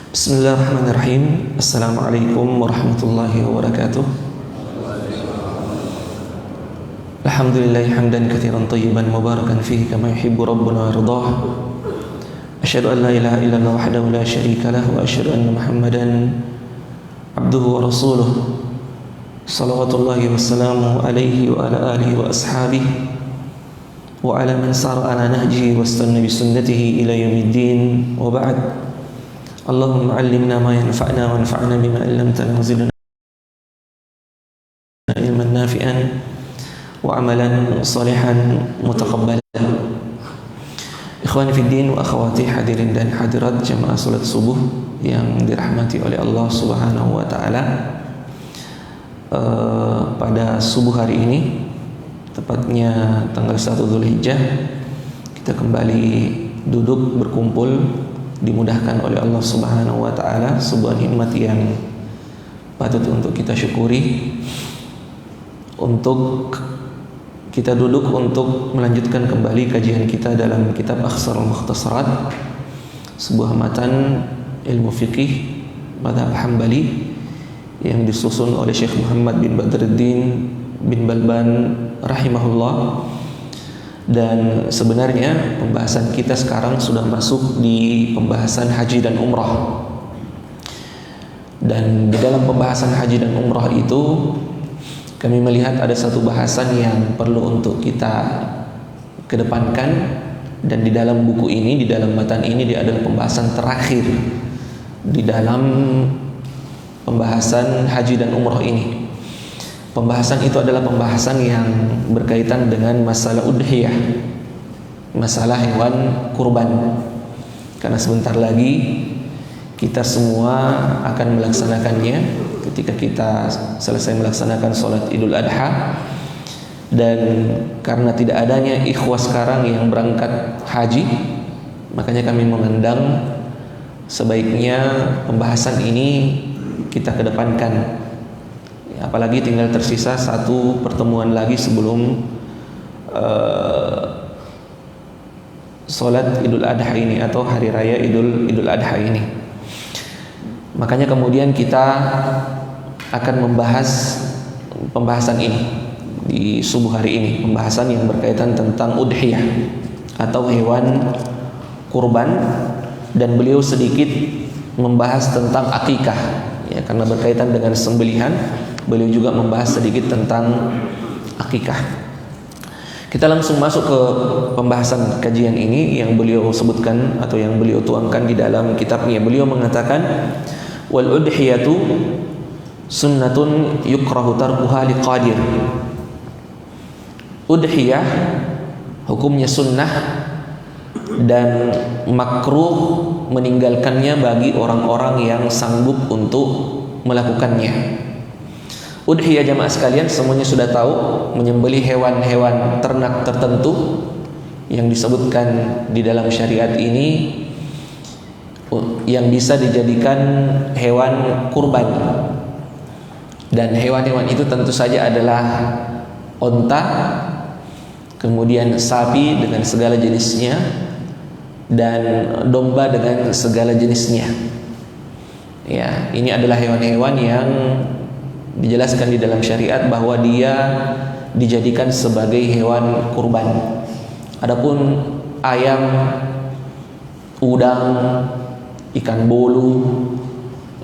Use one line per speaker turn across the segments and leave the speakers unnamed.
Bismillahirrahmanirrahim. Assalamualaikum warahmatullahi wabarakatuh. Alhamdulillahi hamdan katsiran thayyiban mubarakan fihi kama yuhibbu rabbuna wa yardah. Asyhadu an la ilaha illallah wahdahu la syarika lah wa asyhadu anna Muhammadan abduhu wa rasuluh. Shalawatullahi wassalamu alaihi wa ala alihi wa ashabihi wa ala man sara ala nahjihi wastanna bi sunnatihi ila yaumiddin. Wa ba'd. Allahumma 'allimna ma yanfa'una wanfa'na bima 'allamtana wa zidna ilman nafi'an wa 'amalan salihan mutaqabbalan. Ikhwani fid din wa akhwati hadirin dan hadirat jamaah salat subuh yang dirahmati oleh Allah Subhanahu wa taala. Pada subuh hari ini, tepatnya tanggal 1 Dzulhijjah, kita kembali duduk berkumpul, dimudahkan oleh Allah Subhanahu wa taala, sebuah nikmat yang patut untuk kita syukuri. Untuk kita duduk untuk melanjutkan kembali kajian kita dalam kitab Akhsarul Mukhtasarat, sebuah matan ilmu fikih mazhab Hambali yang disusun oleh Syekh Muhammad bin Badruddin bin Balban rahimahullah. Dan sebenarnya pembahasan kita sekarang sudah masuk di pembahasan haji dan umrah. Dan di dalam pembahasan haji dan umrah itu, kami melihat ada satu bahasan yang perlu untuk kita kedepankan. Dan di dalam buku ini, di dalam matan ini, dia adalah pembahasan terakhir di dalam pembahasan haji dan umrah ini. Pembahasan itu adalah pembahasan yang berkaitan dengan masalah udhiyah, masalah hewan kurban. Karena sebentar lagi kita semua akan melaksanakannya ketika kita selesai melaksanakan sholat Idul Adha. Dan karena tidak adanya ikhwah sekarang yang berangkat haji, makanya kami memandang sebaiknya pembahasan ini kita kedepankan. Apalagi tinggal tersisa satu pertemuan lagi sebelum sholat Idul Adha ini atau hari raya Idul Adha ini. Makanya kemudian kita akan membahas pembahasan ini di subuh hari ini, pembahasan yang berkaitan tentang udhiyah atau hewan kurban. Dan beliau sedikit membahas tentang akikah, ya, karena berkaitan dengan sembelihan. Beliau juga membahas sedikit tentang akikah. Kita langsung masuk ke pembahasan kajian ini yang beliau sebutkan atau yang beliau tuangkan di dalam kitabnya. Beliau mengatakan, wal udhiyatu sunnatun yukrahu tarkuha liqadir. Udhiyah hukumnya sunnah dan makruh meninggalkannya bagi orang-orang yang sanggup untuk melakukannya. Udhiyah jamaah sekalian semuanya sudah tahu, menyembelih hewan-hewan ternak tertentu yang disebutkan di dalam syariat ini yang bisa dijadikan hewan kurban. Dan hewan-hewan itu tentu saja adalah onta, kemudian sapi dengan segala jenisnya, dan domba dengan segala jenisnya. Ya, ini adalah hewan-hewan yang dijelaskan di dalam syariat bahwa dia dijadikan sebagai hewan kurban. Adapun ayam, udang, ikan bolu,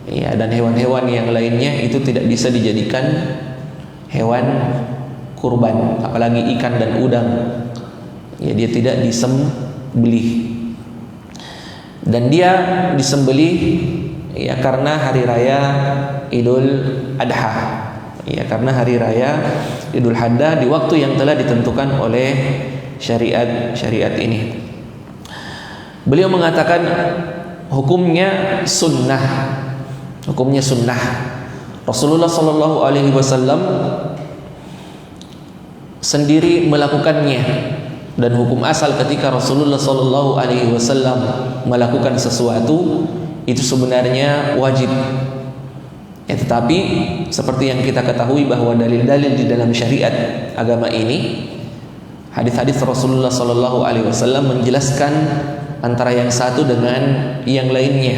ya, dan hewan-hewan yang lainnya itu tidak bisa dijadikan hewan kurban, apalagi ikan dan udang. Ya, dia tidak disembelih. Dan dia disembelih ya karena hari raya Idul Adha. Ya, karena hari raya Idul Adha di waktu yang telah ditentukan oleh syariat ini. Beliau mengatakan hukumnya sunnah. Hukumnya sunnah. Rasulullah sallallahu alaihi wasallam sendiri melakukannya. Dan hukum asal ketika Rasulullah sallallahu alaihi wasallam melakukan sesuatu itu sebenarnya wajib. Ya, tetapi seperti yang kita ketahui bahwa dalil-dalil di dalam syariat agama ini, hadis-hadis Rasulullah sallallahu alaihi wasallam menjelaskan antara yang satu dengan yang lainnya.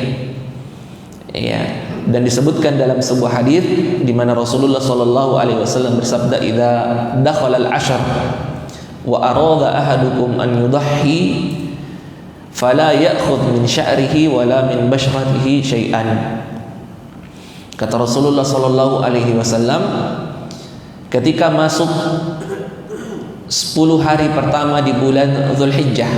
Ya, dan disebutkan dalam sebuah hadis di mana Rasulullah sallallahu alaihi wasallam bersabda, "Idza dakhala al-'ashr wa arada ahadukum an yudahhi fala ya'khudh min sya'rihi wala min bashratihi syai'an." Kata Rasulullah sallallahu alaihi wasallam, ketika masuk 10 hari pertama di bulan Dzulhijjah,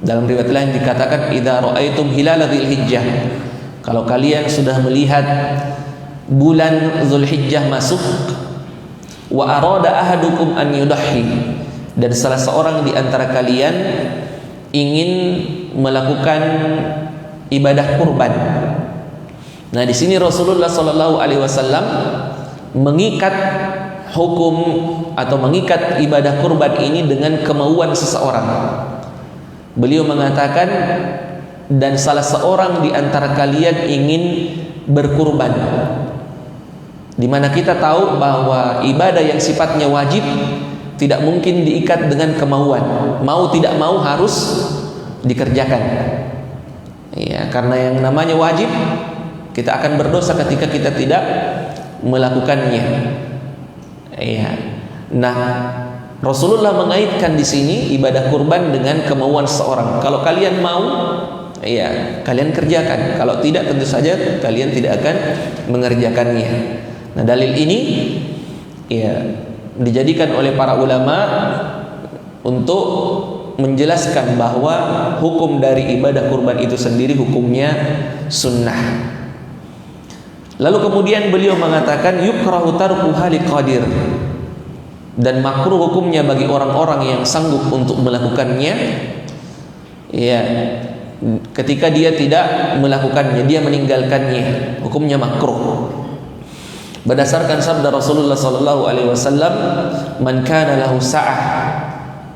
dalam riwayat lain dikatakan idza ra'aitum hilal Dzulhijjah, kalau kalian sudah melihat bulan Dzulhijjah masuk, wa arada ahadukum an yudahhi, dan salah seorang di antara kalian ingin melakukan ibadah kurban. Nah, di sini Rasulullah sallallahu alaihi wasallam mengikat hukum atau mengikat ibadah kurban ini dengan kemauan seseorang. Beliau mengatakan, dan salah seorang di antara kalian ingin berkurban. Di mana kita tahu bahwa ibadah yang sifatnya wajib tidak mungkin diikat dengan kemauan. Mau tidak mau harus dikerjakan. Ya, karena yang namanya wajib, kita akan berdosa ketika kita tidak melakukannya. Ya. Nah, Rasulullah mengaitkan di sini ibadah kurban dengan kemauan seorang. Kalau kalian mau, ya kalian kerjakan. Kalau tidak, tentu saja kalian tidak akan mengerjakannya. Nah, dalil ini ya dijadikan oleh para ulama untuk menjelaskan bahwa hukum dari ibadah kurban itu sendiri hukumnya sunnah. Lalu kemudian beliau mengatakan yukrahu tarkuha liqadir, dan makruh hukumnya bagi orang-orang yang sanggup untuk melakukannya. Ya, ketika dia tidak melakukannya, dia meninggalkannya, hukumnya makruh. Berdasarkan sabda Rasulullah sallallahu alaihi wasallam, "Man kana lahu sa'ah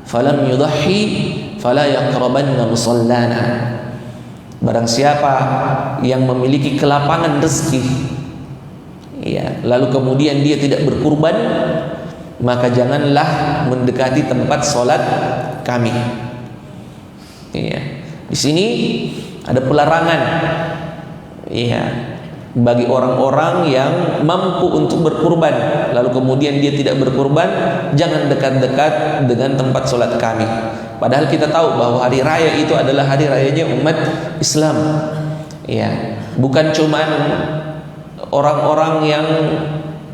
falam yudahhi fala yaqrabanna musallana." Barang siapa yang memiliki kelapangan rezeki, ya, lalu kemudian dia tidak berkurban, maka janganlah mendekati tempat sholat kami. Ya. Di sini ada pelarangan, ya, bagi orang-orang yang mampu untuk berkurban, lalu kemudian dia tidak berkurban, jangan dekat-dekat dengan tempat sholat kami. Padahal kita tahu bahwa hari raya itu adalah hari rayanya umat Islam. Ya, bukan cuman orang-orang yang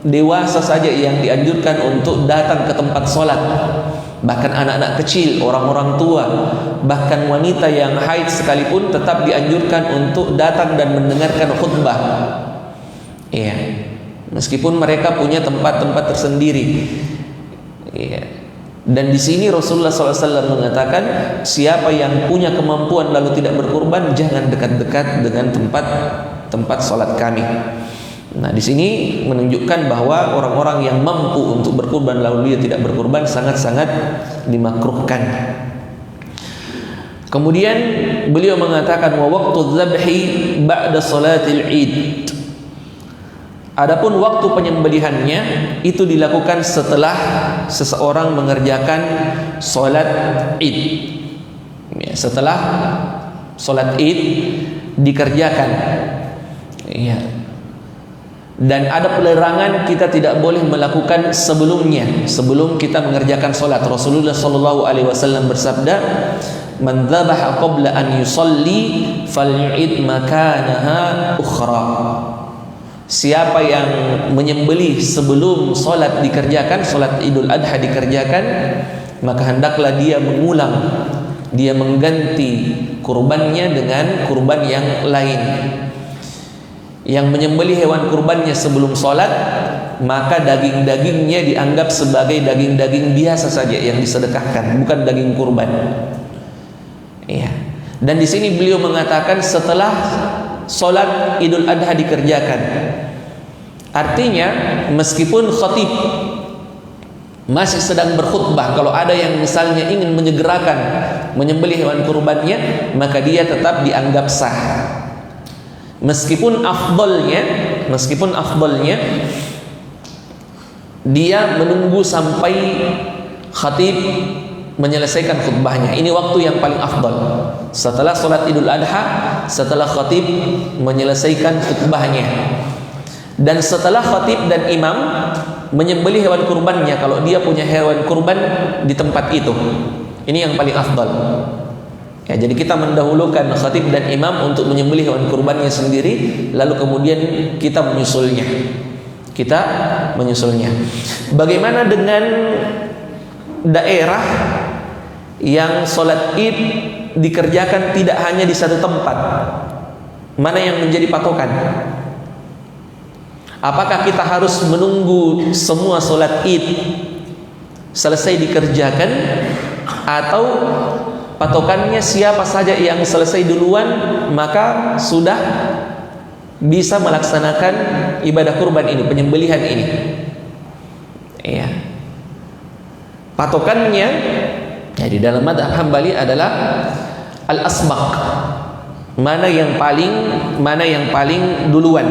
dewasa saja yang dianjurkan untuk datang ke tempat sholat, bahkan anak-anak kecil, orang-orang tua, bahkan wanita yang haid sekalipun tetap dianjurkan untuk datang dan mendengarkan khutbah. Ya, meskipun mereka punya tempat-tempat tersendiri. Ya. Dan di sini Rasulullah SAW mengatakan, siapa yang punya kemampuan lalu tidak berkurban, jangan dekat-dekat dengan tempat sholat kami. Nah, di sini menunjukkan bahwa orang-orang yang mampu untuk berkurban lalu dia tidak berkurban sangat-sangat dimakruhkan. Kemudian beliau mengatakan, wa waqtu dzabhi ba'da salatil Id. Adapun waktu penyembelihannya itu dilakukan setelah seseorang mengerjakan salat Id. Ya, setelah salat Id dikerjakan. Ya. Dan ada pelarangan kita tidak boleh melakukan sebelumnya, sebelum kita mengerjakan salat. Rasulullah sallallahu alaihi wasallam bersabda, "Man dzabaha qabla an yusalli falyu'id makanaha ukhra." Siapa yang menyembelih sebelum salat dikerjakan, salat Idul Adha dikerjakan, maka hendaklah dia mengulang, dia mengganti kurbannya dengan kurban yang lain. Yang menyembelih hewan kurbannya sebelum sholat, maka daging-dagingnya dianggap sebagai daging-daging biasa saja yang disedekahkan, bukan daging kurban. Ya. Dan di sini beliau mengatakan setelah sholat Idul Adha dikerjakan. Artinya meskipun khatib masih sedang berkhutbah, kalau ada yang misalnya ingin menyegerakan menyembelih hewan kurbannya, maka dia tetap dianggap sah. Meskipun afdalnya dia menunggu sampai khatib menyelesaikan khutbahnya. Ini waktu yang paling afdal. Setelah sholat Idul Adha setelah khatib menyelesaikan khutbahnya. Dan setelah khatib dan imam menyembelih hewan kurbannya, kalau dia punya hewan kurban di tempat itu, ini yang paling afdal. Ya, jadi kita mendahulukan khatib dan imam untuk menyembelih hewan kurbannya sendiri, lalu kemudian kita menyusulnya. Bagaimana dengan daerah yang sholat id dikerjakan tidak hanya di satu tempat? Mana yang menjadi patokan? Apakah kita harus menunggu semua sholat id selesai dikerjakan, atau patokannya siapa saja yang selesai duluan maka sudah bisa melaksanakan ibadah kurban ini, penyembelihan ini? Ya. Patokannya ya, di dalam mazhab Hambali adalah al-asbaq. Mana yang paling duluan.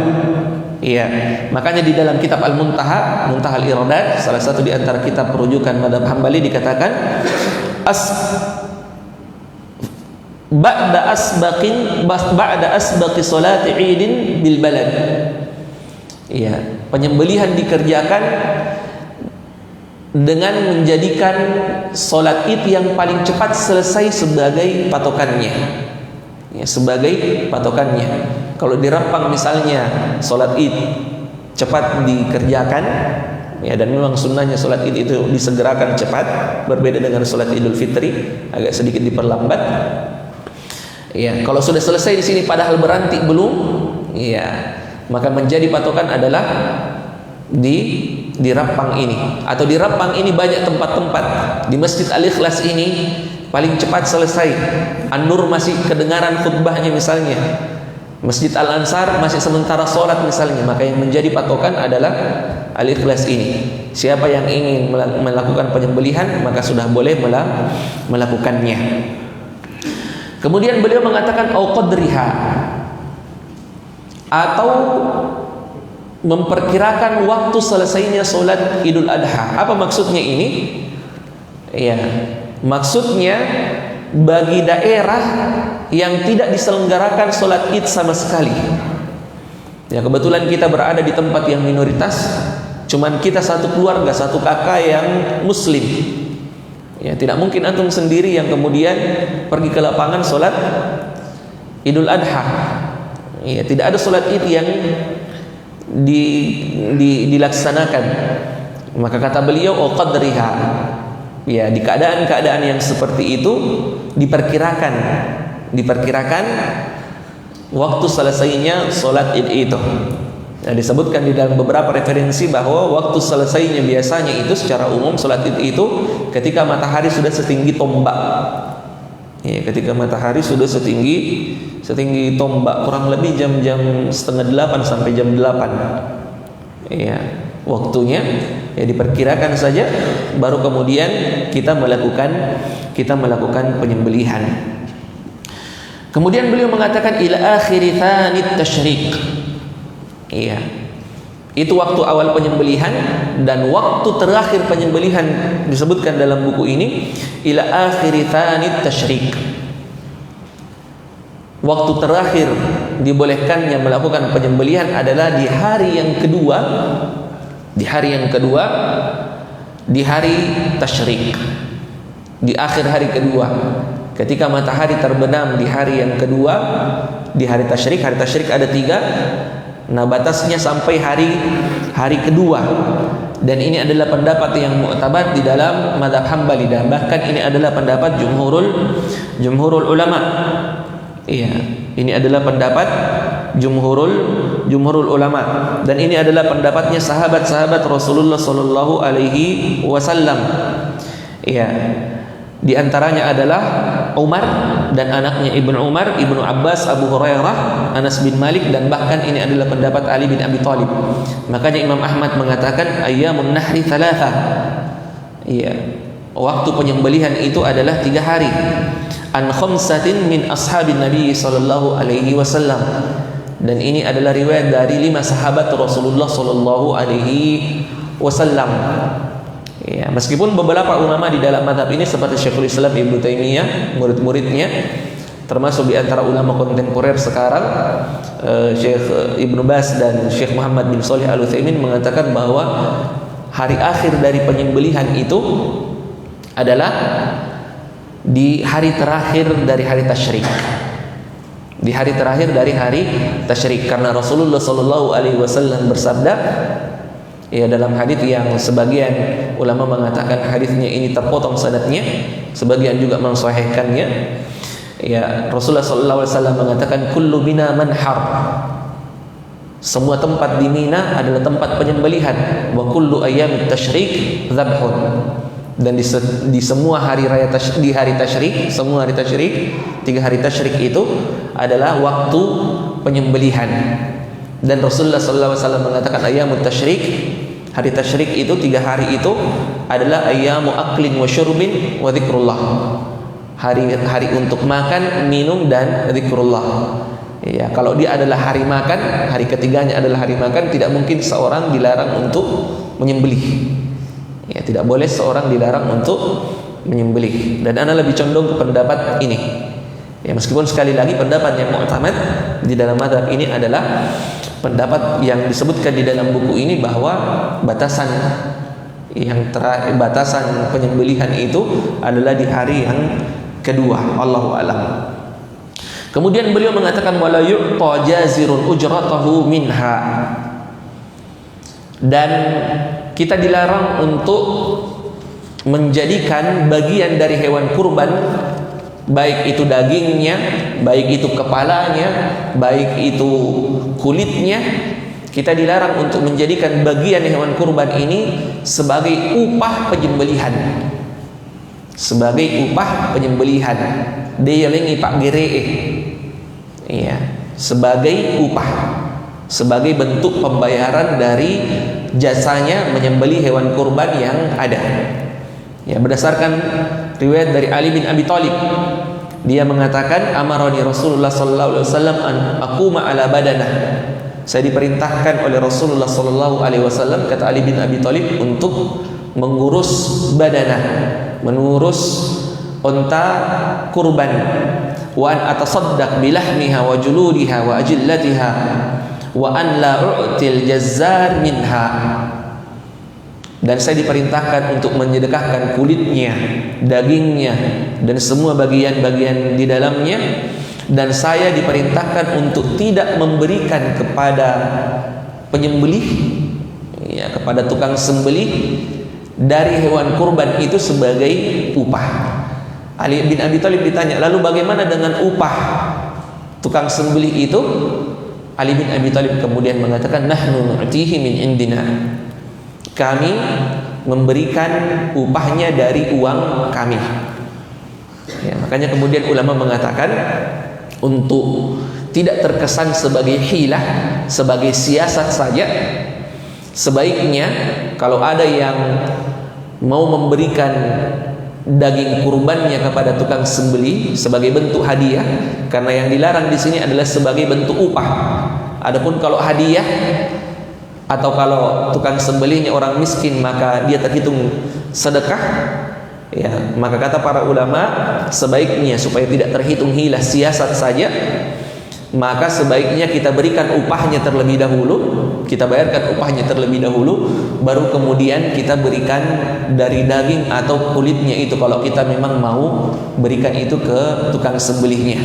Iya, makanya di dalam kitab Al-Muntaha, Muntaha al-Iradat, salah satu di antara kitab perujukan mazhab Hambali, dikatakan ba'da asbaqi salati idin bil balad. Iya, penyembelihan dikerjakan dengan menjadikan salat id yang paling cepat selesai sebagai patokannya. Ya, sebagai patokannya. Kalau di Rempang misalnya salat id cepat dikerjakan, ya, dan memang sunnahnya salat id itu disegerakan cepat, berbeda dengan salat Idul Fitri agak sedikit diperlambat. Ya, kalau sudah selesai di sini padahal berantik belum, ya, maka menjadi patokan adalah di Rempang ini. Atau di Rempang ini banyak tempat-tempat. Di Masjid Al-Ikhlas ini paling cepat selesai. An-Nur masih kedengaran khutbahnya misalnya. Masjid Al-Ansar masih sementara sholat misalnya, maka yang menjadi patokan adalah Al-Ikhlas ini. Siapa yang ingin melakukan penyembelihan maka sudah boleh melakukannya. Kemudian beliau mengatakan au qadriha, atau memperkirakan waktu selesainya sholat Idul Adha. Apa maksudnya ini? Ya, maksudnya bagi daerah yang tidak diselenggarakan sholat id sama sekali. Ya, kebetulan kita berada di tempat yang minoritas, cuman kita satu keluarga, satu kakak yang muslim. Ya, tidak mungkin antum sendiri yang kemudian pergi ke lapangan sholat Idul Adha. Ya, tidak ada sholat id yang dilaksanakan. Maka kata beliau au qadriha, ya, di keadaan-keadaan yang seperti itu diperkirakan waktu selesainya sholat id itu. Nah, disebutkan di dalam beberapa referensi bahwa waktu selesainya biasanya itu secara umum sholat id itu ketika matahari sudah setinggi tombak. Ya, ketika matahari sudah setinggi tombak, kurang lebih jam-jam 7:30 sampai jam 8. Ya, waktunya ya diperkirakan saja, baru kemudian kita melakukan penyembelihan. Kemudian beliau mengatakan ila akhiri tsanit tasyrik. Iya. Itu waktu awal penyembelihan, dan waktu terakhir penyembelihan disebutkan dalam buku ini ila akhiri tsanit tasyrik. Waktu terakhir dibolehkannya melakukan penyembelihan adalah di hari yang kedua, di hari tasyrik, di akhir hari kedua, ketika matahari terbenam di hari yang kedua, di hari tasyrik. Hari tasyrik ada 3. Nah, batasnya sampai hari kedua, dan ini adalah pendapat yang mu'tabar di dalam mazhab Hambali, dan bahkan ini adalah pendapat jumhurul ulama. Iya, ini adalah pendapat jumhurul ulama, dan ini adalah pendapatnya sahabat-sahabat Rasulullah sallallahu alaihi wasallam. Iya. Di antaranya adalah Umar dan anaknya Ibnu Umar, Ibnu Abbas, Abu Hurairah, Anas bin Malik, dan bahkan ini adalah pendapat Ali bin Abi Thalib. Makanya Imam Ahmad mengatakan ayyamun nahri 3. Iya. Waktu penyembelihan itu adalah 3 hari. An khamsatin min ashabin Nabi sallallahu alaihi wasallam. Dan ini adalah riwayat dari 5 sahabat Rasulullah sallallahu alaihi wasallam. Ya, meskipun beberapa ulama di dalam mazhab ini seperti Syekhul Islam Ibnu Taimiyah, murid-muridnya, termasuk di antara ulama kontemporer sekarang, Syekh Ibnu Baz dan Syekh Muhammad bin Shalih Al-Utsaimin mengatakan bahwa hari akhir dari penyembelihan itu adalah di hari terakhir dari hari tasyrik. Di hari terakhir dari hari tasyrik, karena Rasulullah sallallahu alaihi wasallam bersabda, ya, dalam hadis yang sebagian ulama mengatakan hadisnya ini terpotong sanadnya, sebagian juga mensahihkannya. Ya, Rasulullah sallallahu alaihi wasallam mengatakan kullu Mina manhar. Semua tempat di Mina adalah tempat penyembelihan. Wa kullu ayyamit tasyrik dzabhun. Dan di semua hari raya di hari tasyrik, semua hari tasyrik, 3 hari tasyrik itu adalah waktu penyembelihan. Dan Rasulullah sallallahu alaihi wasallam mengatakan ayyamut tasyrik, hari tasyrik itu 3 hari itu adalah ayyamu aklin wa syurbin wa dzikrullah. Hari-hari untuk makan, minum dan zikrullah. Ya, kalau dia adalah hari makan, hari ketiganya adalah hari makan, tidak mungkin seorang dilarang untuk menyembelih. Ya, tidak boleh seorang dilarang untuk menyembelih. Dan ana lebih condong ke pendapat ini. Ya, meskipun sekali lagi pendapat yang mu'tamad di dalam mazhab ini adalah pendapat yang disebutkan di dalam buku ini, bahwa batasan batasan penyembelihan itu adalah di hari yang kedua. Allahu a'lam. Kemudian beliau mengatakan wala yu'ta jazirun ujratahu minha. Dan kita dilarang untuk menjadikan bagian dari hewan kurban, baik itu dagingnya, baik itu kepalanya, baik itu kulitnya, kita dilarang untuk menjadikan bagian hewan kurban ini sebagai upah penyembelihan. Sebagai upah penyembelihan. Dia lengi pak geree. Iya, sebagai upah, sebagai bentuk pembayaran dari jasanya menyembelih hewan kurban yang ada. Ya, berdasarkan riwayat dari Ali bin Abi Thalib, dia mengatakan amarani Rasulullah sallallahu alaihi wasallam an aquma ala badanah. Saya diperintahkan oleh Rasulullah sallallahu alaihi wasallam, kata Ali bin Abi Thalib, untuk mengurus badanah, mengurus unta kurban, wa an atasaddaq bilahmiha wa juludiha wa ajillatiha wa an la u'til jazzar minha. Dan saya diperintahkan untuk menyedekahkan kulitnya, dagingnya, dan semua bagian-bagian di dalamnya. Dan saya diperintahkan untuk tidak memberikan kepada penyembelih, ya, kepada tukang sembelih dari hewan kurban itu sebagai upah. Ali bin Abi Thalib ditanya, lalu bagaimana dengan upah tukang sembelih itu? Ali bin Abi Thalib kemudian mengatakan, nahnu nu'tihi min indina. Kami memberikan upahnya dari uang kami. Ya, makanya kemudian ulama mengatakan, untuk tidak terkesan sebagai hilah, sebagai siasat saja, sebaiknya kalau ada yang mau memberikan daging kurbannya kepada tukang sembelih sebagai bentuk hadiah, karena yang dilarang di sini adalah sebagai bentuk upah. Adapun kalau hadiah atau kalau tukang sembelihnya orang miskin, maka dia terhitung sedekah. Ya, maka kata para ulama, sebaiknya supaya tidak terhitung hilah siasat saja, maka sebaiknya kita berikan upahnya terlebih dahulu, kita bayarkan upahnya terlebih dahulu, baru kemudian kita berikan dari daging atau kulitnya itu, kalau kita memang mau berikan itu ke tukang sembelihnya,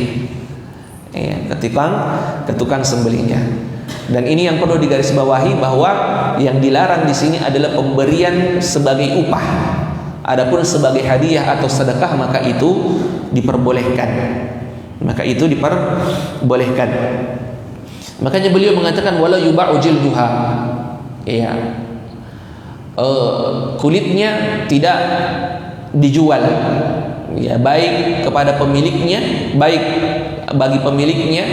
ya, ke tukang sembelihnya. Dan ini yang perlu digarisbawahi, bahwa yang dilarang di sini adalah pemberian sebagai upah. Adapun sebagai hadiah atau sedekah, maka itu diperbolehkan. Maka itu diperbolehkan. Makanya beliau mengatakan wala yuba'u jilduha. Ya. Kulitnya tidak dijual. Ya, baik kepada pemiliknya, baik bagi pemiliknya.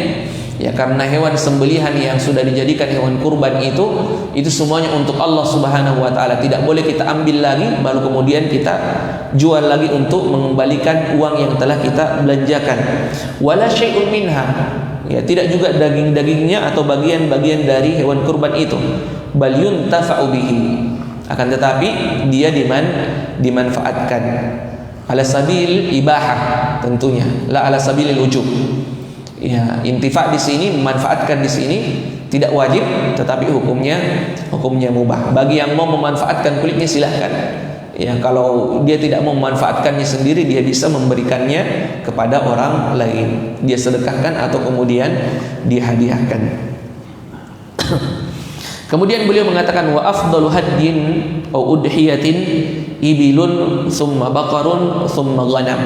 Ya, karena hewan sembelihan yang sudah dijadikan hewan kurban itu semuanya untuk Allah Subhanahu wa taala. Tidak boleh kita ambil lagi baru kemudian kita jual lagi untuk mengembalikan uang yang telah kita belanjakan. Wala syai'un minha. Ya, tidak juga daging-dagingnya atau bagian-bagian dari hewan kurban itu. Bal yuntafa'u bihi. Akan tetapi dia dimanfaatkan. ala sabil ibahah tentunya, la ala sabilil wujub. Ya, intifa di sini, memanfaatkan di sini tidak wajib, tetapi hukumnya mubah. Bagi yang mau memanfaatkan kulitnya silahkan. Ya, kalau dia tidak mau memanfaatkannya sendiri, dia bisa memberikannya kepada orang lain. Dia sedekahkan atau kemudian dia hadiahkan. Kemudian beliau mengatakan wa afdalu haddin au udhiyatin ibilun summa baqarun summa ghanam.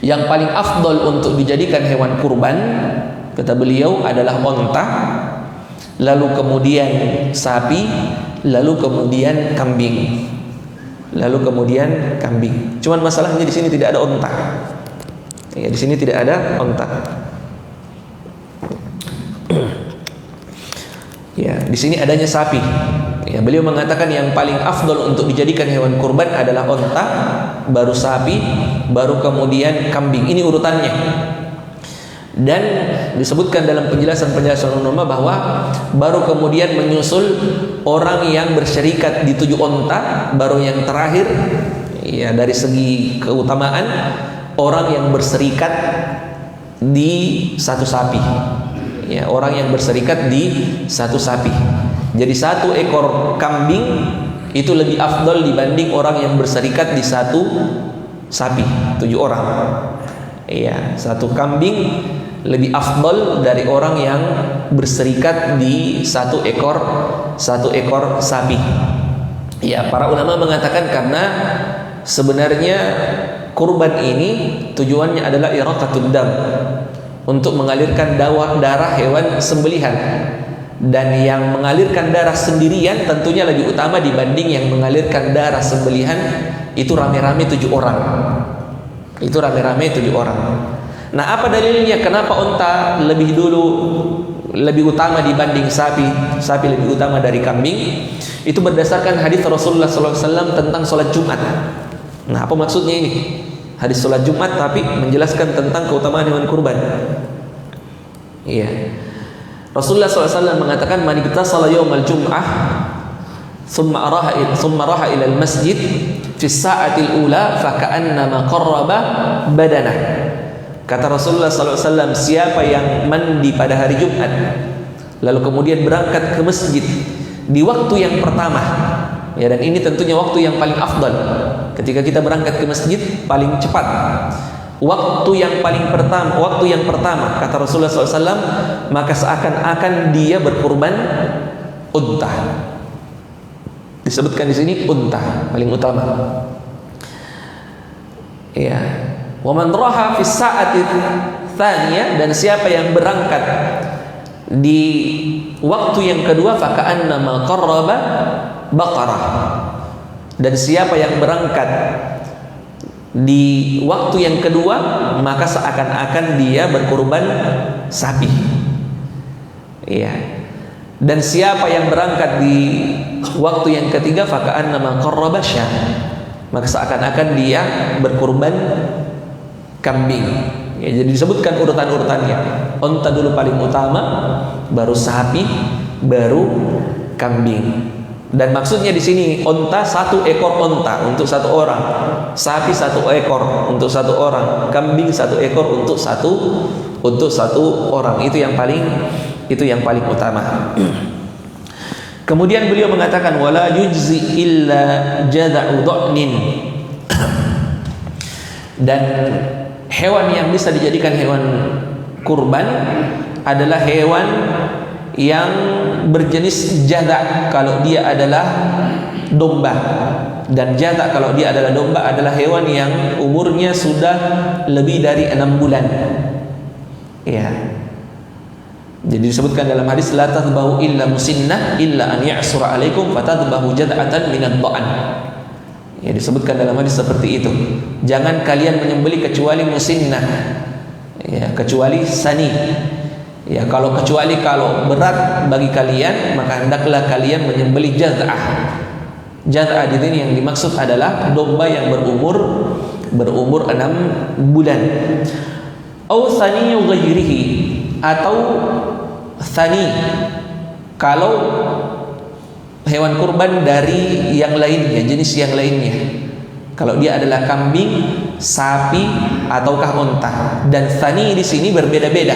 Yang paling afdal untuk dijadikan hewan kurban, kata beliau, adalah onta, lalu kemudian sapi, lalu kemudian kambing. Cuman masalahnya di sini tidak ada onta. Ya, di sini tidak ada onta. Ya, di sini adanya sapi. Ya, beliau mengatakan yang paling afdal untuk dijadikan hewan kurban adalah onta, baru sapi, baru kemudian kambing. Ini urutannya. Dan disebutkan dalam penjelasan ulama bahwa baru kemudian menyusul orang yang bersyarikat di 7 onta, baru yang terakhir ya dari segi keutamaan orang yang berserikat di 1 sapi. Ya, orang yang berserikat di 1 sapi. Jadi 1 ekor kambing itu lebih afdal dibanding orang yang berserikat di 1 sapi, 7 orang. Iya, 1 kambing lebih afdal dari orang yang berserikat di 1 ekor sapi. Ya, para ulama mengatakan karena sebenarnya kurban ini tujuannya adalah iraqatud dam, untuk mengalirkan darah hewan sembelihan. Dan yang mengalirkan darah sendirian tentunya lebih utama dibanding yang mengalirkan darah sembelihan itu rame-rame 7 orang. Itu rame-rame 7 orang. Nah, apa dalilnya kenapa unta lebih utama dibanding sapi lebih utama dari kambing? Itu berdasarkan hadis Rasulullah SAW tentang sholat Jumat. Nah, apa maksudnya ini? Hadis sholat Jumat tapi menjelaskan tentang keutamaan hewan kurban. Iya. Rasulullah SAW mengatakan man iktasala yaumal jum'ah thumma raha ila al-masjid fi sa'atil ula fa ka'annama qarraba badanah. Kata Rasulullah SAW, siapa yang mandi pada hari Jumat lalu kemudian berangkat ke masjid di waktu yang pertama, ya, dan ini tentunya waktu yang paling afdal. Ketika kita berangkat ke masjid paling cepat, waktu yang pertama kata Rasulullah SAW, maka seakan-akan dia berkurban unta. Disebutkan di sini unta paling utama. Ya. Wa man raha fi sa'ati tsaniyah, dan siapa yang berangkat di waktu yang kedua fa ka'annama qarraba baqarah. Dan siapa yang berangkat di waktu yang kedua maka seakan-akan dia berkurban sapi. Iya. Dan siapa yang berangkat di waktu yang ketiga fa ka'annama qarraba syah, maka seakan-akan dia berkurban kambing. Ya, jadi disebutkan urutan-urutannya. Unta dulu paling utama, baru sapi, baru kambing. Dan maksudnya di sini unta 1 ekor unta untuk 1 orang, sapi 1 ekor untuk 1 orang, kambing 1 ekor untuk satu orang. Itu yang paling utama. Kemudian beliau mengatakan wala yujzi illa jada'u dha'nin. Dan hewan yang bisa dijadikan hewan kurban adalah hewan yang berjenis jada' kalau dia adalah domba, dan jada' kalau dia adalah domba adalah hewan yang umurnya sudah lebih dari 6 bulan. Ya. Jadi disebutkan dalam hadis la tadhbahu illa musinnah illa an ya'sura alaikum fatadhbahu jad'atan minad dha'an. Ya, disebutkan dalam hadis seperti itu. Jangan kalian menyembelih kecuali musinnah. Ya, kecuali sani. Ya, kalau berat bagi kalian maka hendaklah kalian menyembelih jaz'ah. Jaz'ah di sini yang dimaksud adalah domba yang berumur 6 bulan. Au saniyu ghairihi, atau sani kalau hewan kurban dari yang lainnya, jenis yang lainnya. Kalau dia adalah kambing, sapi, ataukah unta. Dan tsani di sini berbeda-beda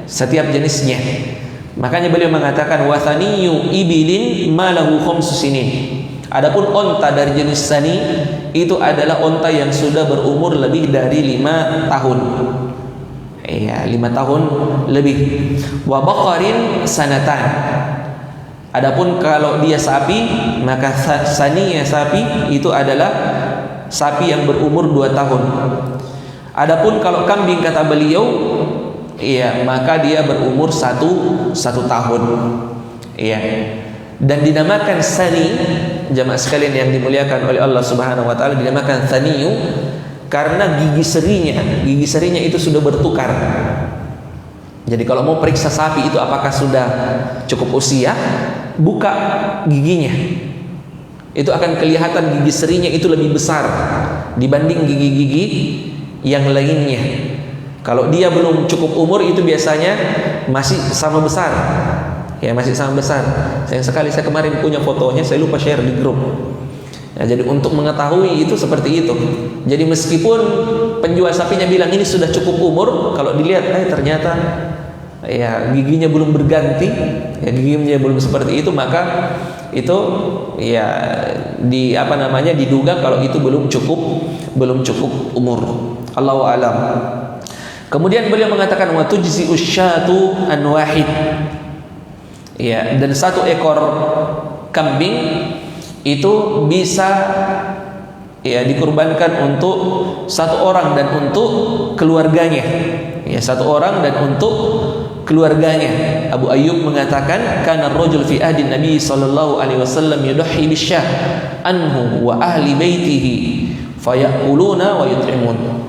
setiap jenisnya. Makanya beliau mengatakan wa tsaniyu ibilin malahu khamsu sinin. Adapun unta dari jenis tsani itu adalah unta yang sudah berumur lebih dari 5 tahun. Iya, 5 tahun lebih. Wa baqarin sanatan. Adapun kalau dia sapi, maka tsaninya sapi itu adalah sapi yang berumur 2 tahun. Adapun kalau kambing kata beliau, iya, maka dia berumur 1 tahun. Iya. Dan dinamakan tsani, jamaah sekalian yang dimuliakan oleh Allah Subhanahu wa taala, dinamakan tsaniyu karena gigi serinya itu sudah bertukar. Jadi kalau mau periksa sapi itu apakah sudah cukup usia, buka giginya. Itu akan kelihatan gigi serinya itu lebih besar dibanding gigi-gigi yang lainnya. Kalau dia belum cukup umur itu biasanya masih sama besar. Ya, masih sama besar. Sayang sekali saya kemarin punya fotonya, saya lupa share di grup. Ya, jadi untuk mengetahui itu seperti itu. Jadi meskipun penjual sapinya bilang ini sudah cukup umur, kalau dilihat ternyata ya giginya belum berganti, ya giginya belum seperti itu, maka itu ya diduga kalau itu belum cukup umur. Allahu a'lam. Kemudian beliau mengatakan wa tujzi usyatu an wahid. Ya, dan 1 ekor kambing itu bisa ya dikurbankan untuk 1 orang dan untuk keluarganya. Ya, 1 orang dan untuk keluarganya. Abu Ayyub mengatakan kana ar-rajul fi ahdi Nabi sallallahu alaihi wasallam yudhi bisyah anhu wa ahli baitihi fayakuluna wa yut'imun.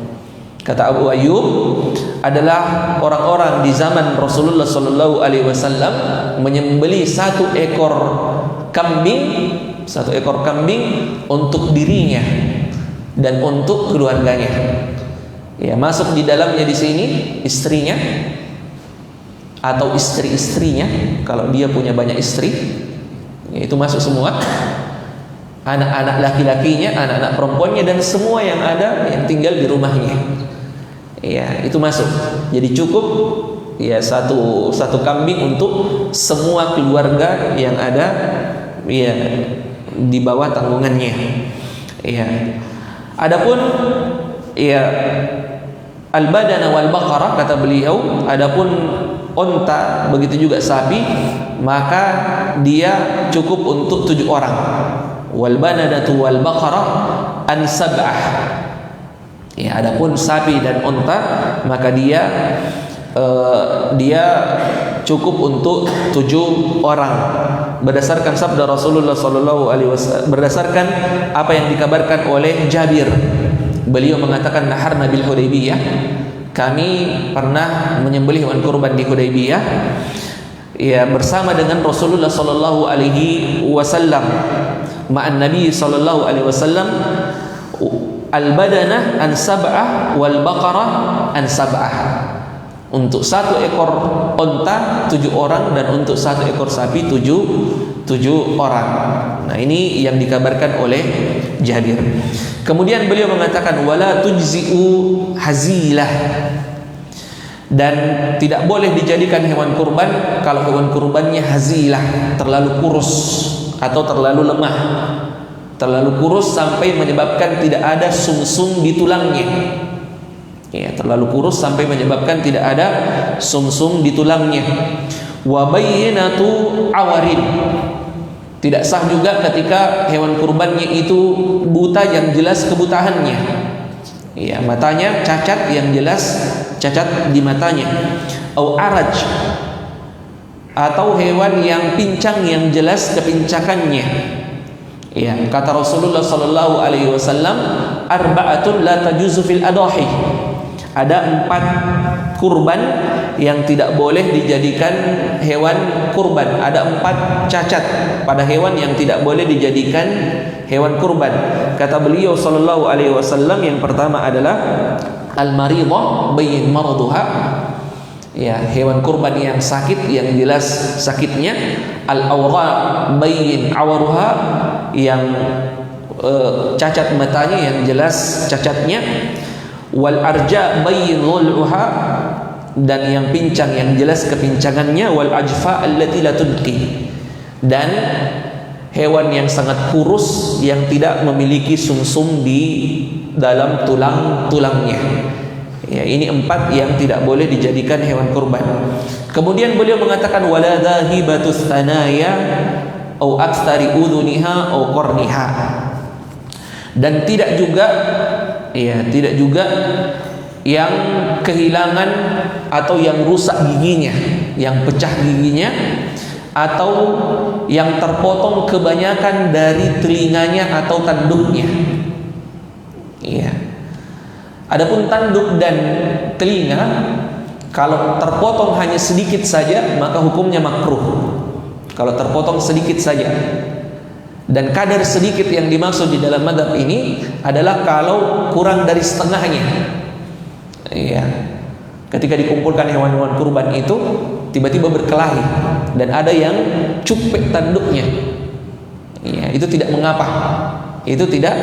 Kata Abu Ayyub, adalah orang-orang di zaman Rasulullah sallallahu alaihi wasallam menyembelih 1 ekor kambing untuk dirinya dan untuk keluarganya. Ya, masuk di dalamnya di sini istrinya atau istri-istrinya kalau dia punya banyak istri, itu masuk semua. Anak-anak laki-lakinya, anak-anak perempuannya, dan semua yang ada yang tinggal di rumahnya. Ya, itu masuk. Jadi cukup ya satu kambing untuk semua keluarga yang ada ya di bawah tanggungannya. Ya. Adapun ya al-badana wal baqarah kata beliau, adapun unta begitu juga sapi, maka dia cukup untuk 7 orang. Wal banadatu wal baqarah an sab'ah. Ya, adapun sapi dan unta maka dia cukup untuk 7 orang berdasarkan sabda Rasulullah sallallahu alaihi wasallam, berdasarkan apa yang dikabarkan oleh Jabir. Beliau mengatakan naharna bil Hudaybiyah, kami pernah menyembelih hewan kurban di Hudaybiyah ya bersama dengan Rasulullah sallallahu alaihi wasallam, ma'an Nabi sallallahu alaihi wasallam, al-badanah an sab'ah wal baqarah an sab'ah. Untuk 1 ekor unta 7 orang dan untuk 1 ekor sapi 7 orang. Nah, ini yang dikabarkan oleh Jabir. Kemudian beliau mengatakan wala tujzi'u hazilah, dan tidak boleh dijadikan hewan kurban kalau hewan kurbannya hazilah, terlalu kurus atau terlalu lemah. Terlalu kurus sampai menyebabkan tidak ada sumsum di tulangnya. Ya, terlalu kurus sampai menyebabkan tidak ada sumsum di tulangnya. Wa bayyinatu awarin. Tidak sah juga ketika hewan kurbannya itu buta yang jelas kebutaannya. Ya, matanya cacat yang jelas cacat di matanya. Au araj, atau hewan yang pincang yang jelas kepincakannya. Ya, kata Rasulullah sallallahu alaihi wasallam, arba'atun la tajuzu fil adahi. Ada 4 kurban yang tidak boleh dijadikan hewan kurban. Ada 4 cacat pada hewan yang tidak boleh dijadikan hewan kurban. Kata beliau sallallahu alaihi wasallam, yang pertama adalah al-maridah bayyin maraduha. Ya, hewan kurban yang sakit yang jelas sakitnya. Al-awra bayyin awaruha, yang cacat matanya yang jelas cacatnya, wal arja bayyin dhul'uha, dan yang pincang yang jelas kepincangannya, wal ajfa allati la tudqi, dan hewan yang sangat kurus yang tidak memiliki sumsum di dalam tulang-tulangnya. Ya, ini 4 yang tidak boleh dijadikan hewan kurban. Kemudian beliau mengatakan wala dhahibatus thanaya au aktsari udhuniha au qarniha, dan tidak juga yang kehilangan atau yang rusak giginya, yang pecah giginya, atau yang terpotong kebanyakan dari telinganya atau tanduknya. Iya. Adapun tanduk dan telinga, kalau terpotong hanya sedikit saja maka hukumnya makruh. Kalau terpotong sedikit saja. Dan kadar sedikit yang dimaksud di dalam mazhab ini adalah kalau kurang dari setengahnya. Iya. Ketika dikumpulkan hewan-hewan kurban itu tiba-tiba berkelahi dan ada yang cupek tanduknya. Iya, itu tidak mengapa. Itu tidak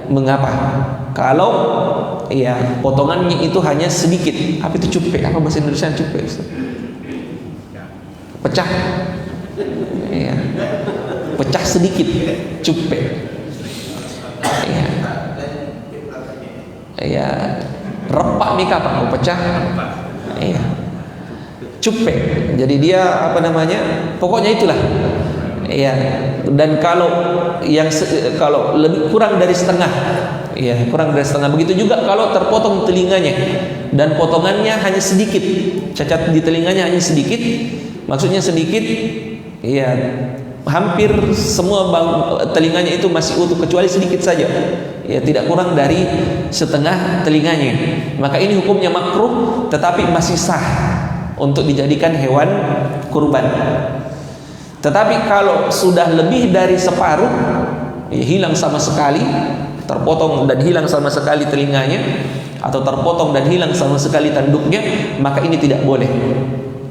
mengapa. Kalau potongannya itu hanya sedikit. Apa itu cupek? Apa bahasa Indonesia cupek? Pecah. Iya. Pecah sedikit, cupek. Iya. Iya. Repak nih kapan mau pecah? Iya. Cupek. Jadi dia pokoknya itulah. Iya. Dan kalau lebih kurang dari setengah, kurang dari setengah. Begitu juga kalau terpotong telinganya dan potongannya hanya sedikit, cacat di telinganya hanya sedikit, maksudnya sedikit, hampir semua telinganya itu masih utuh kecuali sedikit saja, tidak kurang dari setengah telinganya, maka ini hukumnya makruh tetapi masih sah untuk dijadikan hewan kurban. Tetapi kalau sudah lebih dari separuh, hilang sama sekali, terpotong dan hilang sama sekali telinganya, atau terpotong dan hilang sama sekali tanduknya, maka ini tidak boleh.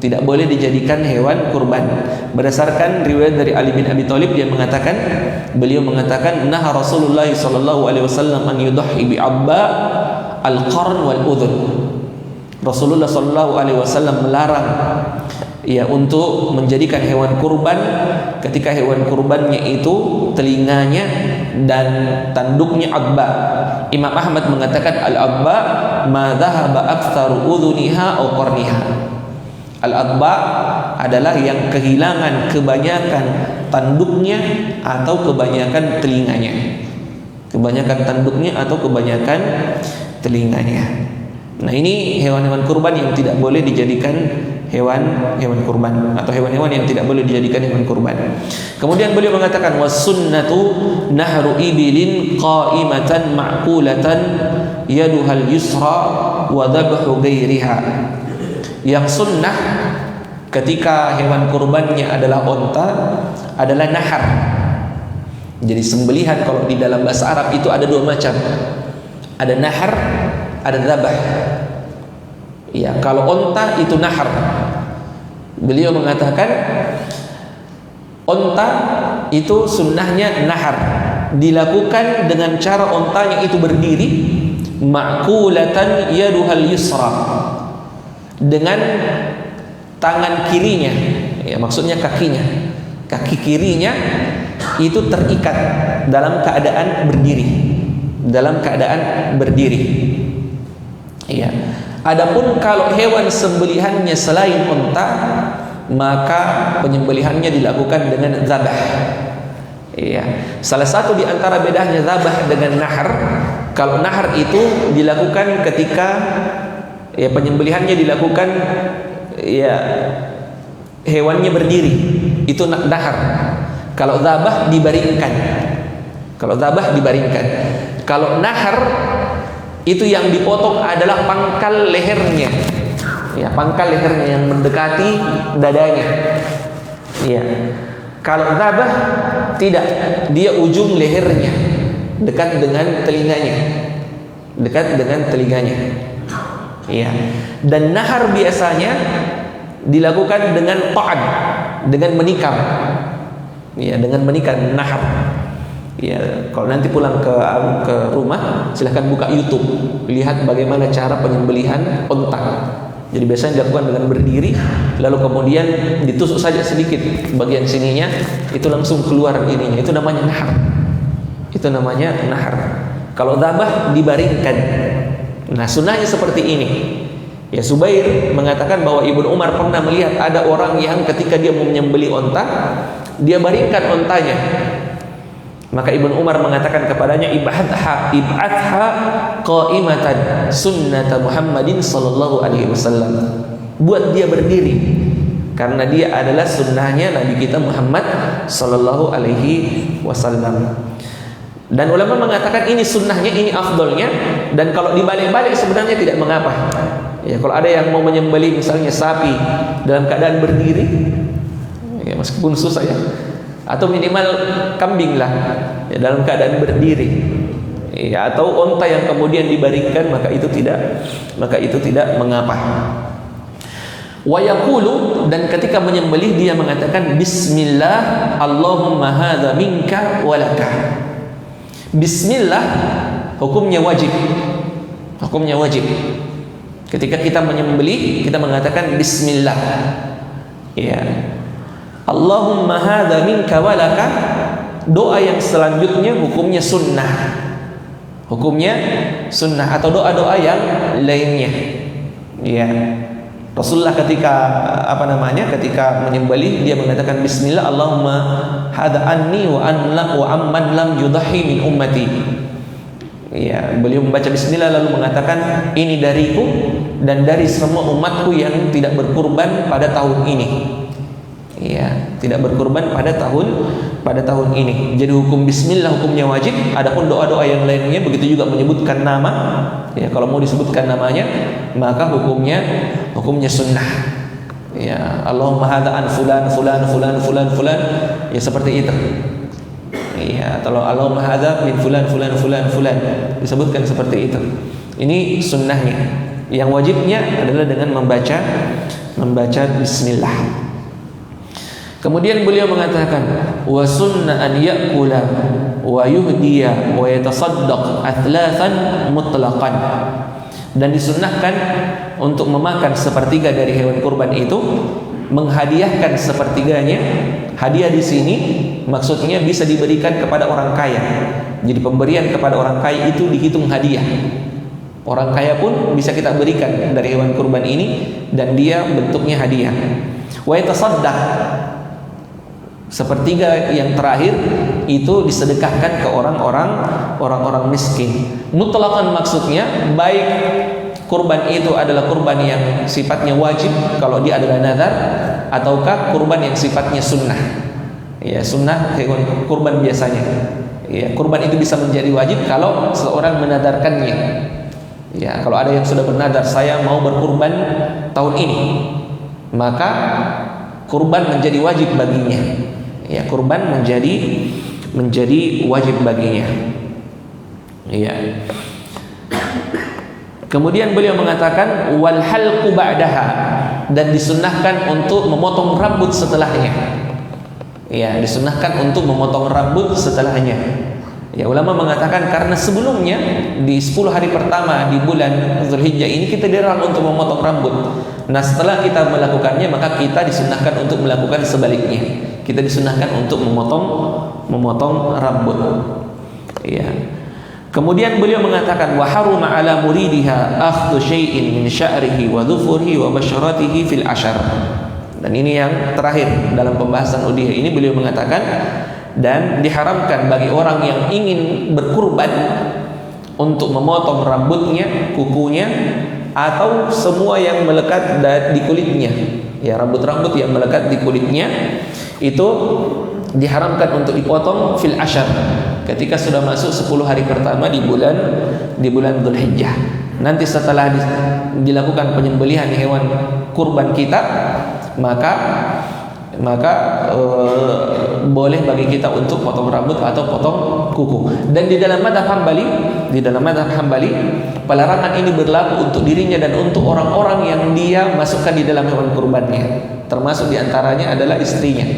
Tidak boleh dijadikan hewan kurban. Berdasarkan riwayat dari Ali bin Abi Thalib, beliau mengatakan, "Naha Rasulullah sallallahu alaihi wasallam an yudhi bi abba al-qarn wal udhun." Rasulullah sallallahu alaihi wasallam melarang untuk menjadikan hewan kurban ketika hewan kurbannya itu telinganya dan tanduknya abba. Imam Ahmad mengatakan al-abba ma dhahaba aktsaru udhuniha aw qarniha. Al-abba adalah yang kehilangan kebanyakan tanduknya atau kebanyakan telinganya. Kebanyakan tanduknya atau kebanyakan telinganya. Nah, ini hewan-hewan kurban yang tidak boleh dijadikan hewan kurban, atau hewan-hewan yang tidak boleh dijadikan hewan kurban. Kemudian beliau mengatakan wasunnatu nahru ibilin qa'imatan ma'kulatan yaduhal yusra wa dhabhu ghairiha. Yang sunnah ketika hewan kurbannya adalah onta adalah nahar. Jadi sembelihan kalau di dalam bahasa Arab itu ada 2 macam. Ada nahar, ada dzabah. Ya, kalau onta itu nahar. Beliau mengatakan onta itu sunnahnya nahar, dilakukan dengan cara ontanya itu berdiri, ma'kulatan yaduhal yusra, dengan tangan kirinya, maksudnya kakinya, kaki kirinya itu terikat dalam keadaan berdiri, Adapun kalau hewan sembelihannya selain unta, maka penyembelihannya dilakukan dengan zabah. Salah satu di antara bedanya zabah dengan nahar, kalau nahar itu dilakukan ketika penyembelihannya dilakukan hewannya berdiri, itu nahar. Kalau zabah dibaringkan. Kalau nahar itu yang dipotong adalah pangkal lehernya, pangkal lehernya yang mendekati dadanya. Kalau zabah tidak, dia ujung lehernya dekat dengan telinganya. Dan nahar biasanya dilakukan dengan ta'an, dengan menikam. Dengan menikam nahar. Ya, kalau nanti pulang ke rumah, silahkan buka YouTube, lihat bagaimana cara penyembelihan onta. Jadi biasanya dilakukan dengan berdiri, lalu kemudian ditusuk saja sedikit bagian sininya, itu langsung keluar ininya. Itu namanya nahar. Itu namanya nahar. Kalau dzabah dibaringkan. Nah, sunnahnya seperti ini. Ya, Zubair mengatakan bahwa Ibnu Umar pernah melihat ada orang yang ketika dia mau menyembelih onta, dia baringkan ontanya. Maka Ibnu Umar mengatakan kepadanya, ib'atha qa'imatan sunnata Muhammadin sallallahu alaihi wasallam. Buat dia berdiri, karena dia adalah sunnahnya Nabi kita Muhammad sallallahu alaihi wasallam. Dan ulama mengatakan ini sunnahnya, ini afdolnya, dan kalau dibalik-balik sebenarnya tidak mengapa. Ya, kalau ada yang mau menyembelih misalnya sapi dalam keadaan berdiri, ya meskipun susah ya, atau minimal kambing lah ya, dalam keadaan berdiri ya, atau onta yang kemudian dibaringkan, maka itu tidak mengapa. Wa yaqulu, dan ketika menyembelih dia mengatakan bismillah Allahumma hadza minka wa laka. Bismillah hukumnya wajib. Hukumnya wajib. Ketika kita menyembelih kita mengatakan bismillah. Ya. Allahumma hadza minka wa laka. Doa yang selanjutnya hukumnya sunnah. Hukumnya sunnah atau doa-doa yang lainnya. Ya. Rasulullah ketika ketika menyembelih dia mengatakan bismillah Allahumma hadza anni wa amman lam yudhi min ummati. Ya, beliau membaca bismillah lalu mengatakan ini dariku dan dari semua umatku yang tidak berkurban pada tahun ini. Ya, tidak berkurban pada tahun ini. Jadi hukum bismillah hukumnya wajib. Adapun doa-doa yang lainnya begitu juga menyebutkan nama. Ya, kalau mau disebutkan namanya maka hukumnya sunnah. Ya, Allahumma hadza an fulan fulan fulan fulan fulan. Ya seperti itu. Ya, kalau Allahumma hadza min fulan fulan fulan fulan disebutkan seperti itu. Ini sunnahnya. Yang wajibnya adalah dengan membaca bismillah. Kemudian beliau mengatakan wa sunna an ya'kula wa yuhdiya wa yatasaddaq atlathan mutlaqan. Dan disunnahkan untuk memakan sepertiga dari hewan kurban itu, menghadiahkan sepertiganya. Hadiah di sini maksudnya bisa diberikan kepada orang kaya. Jadi pemberian kepada orang kaya itu dihitung hadiah. Orang kaya pun bisa kita berikan dari hewan kurban ini dan dia bentuknya hadiah. Wa yatasaddaq, sepertiga yang terakhir itu disedekahkan ke orang-orang miskin. Mutlaqan maksudnya baik kurban itu adalah kurban yang sifatnya wajib kalau dia adalah nazar, ataukah kurban yang sifatnya sunnah. Ya, sunnah hewan kurban biasanya. Ya, kurban itu bisa menjadi wajib kalau seorang menadarkannya. Ya, kalau ada yang sudah bernadar saya mau berkurban tahun ini, maka kurban menjadi wajib baginya. Ya, kurban menjadi wajib baginya. Ya. Kemudian beliau mengatakan wal halqu ba'daha, dan disunnahkan untuk memotong rambut setelahnya. Ya, disunnahkan untuk memotong rambut setelahnya. Ya, ulama mengatakan karena sebelumnya di 10 hari pertama di bulan Zulhijjah ini kita dilarang untuk memotong rambut. Nah, setelah kita melakukannya maka kita disunnahkan untuk melakukan sebaliknya. Kita disunnahkan untuk memotong rambut. Ya. Kemudian beliau mengatakan wa haruma ala muridiha akhdhu syai'in min sya'rihi wa dhufurihi wa basharatihi fil ashar. Dan ini yang terakhir dalam pembahasan udhiyah ini, beliau mengatakan dan diharamkan bagi orang yang ingin berkurban untuk memotong rambutnya, kukunya, atau semua yang melekat di kulitnya. Ya, rambut-rambut yang melekat di kulitnya itu diharamkan untuk dipotong fil ashar, ketika sudah masuk 10 hari pertama di bulan Dzulhijjah. Nanti setelah dilakukan penyembelihan hewan kurban kita, maka boleh bagi kita untuk potong rambut atau potong kuku. Dan di dalam mazhab Hambali, pelarangan ini berlaku untuk dirinya dan untuk orang-orang yang dia masukkan di dalam hewan kurbannya. Termasuk diantaranya adalah istrinya.